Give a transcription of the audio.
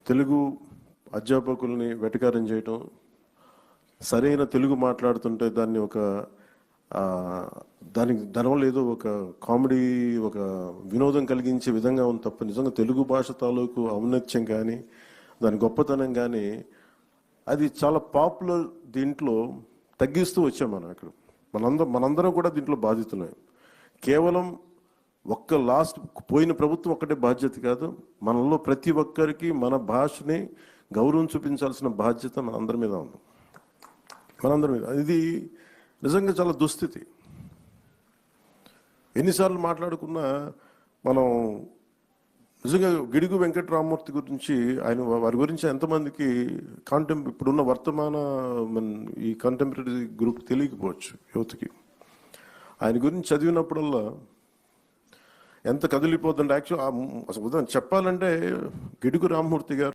తెలుగు అధ్యాపకుల్ని వెటకారం చేయటం, సరైన తెలుగు మాట్లాడుతుంటే దాన్ని ఒక దానివల్ల ఏదో ఒక కామెడీ, ఒక వినోదం కలిగించే విధంగా ఉంది తప్ప నిజంగా తెలుగు భాష తాలూకు ఔన్నత్యం కానీ దాని గొప్పతనం కానీ అది చాలా పాపులర్ దీంట్లో తగ్గిస్తూ వచ్చాం మనం. అక్కడ మనందరం కూడా దీంట్లో బాధితులే. కేవలం ఒక్క పోయిన ప్రభుత్వం ఒక్కటే బాధ్యత కాదు, మనలో ప్రతి ఒక్కరికి మన భాషని గౌరవం చూపించాల్సిన బాధ్యత మనందరి మీద ఉంది. మనందరి మీద ఇది నిజంగా చాలా దుస్థితి. ఎన్నిసార్లు మాట్లాడుకున్నా మనం నిజంగా గిడుగు వెంకటరామమూర్తి గురించి వారి గురించి ఎంతమందికి ఇప్పుడున్న వర్తమాన ఈ కంటెంపరీ గ్రూప్ తెలియకపోవచ్చు యువతకి. ఆయన గురించి చదివినప్పుడల్లా ఎంత కదిలిపోతుంటే యాక్చువల్ అసలు చెప్పాలంటే గిడుగు రామమూర్తి గారు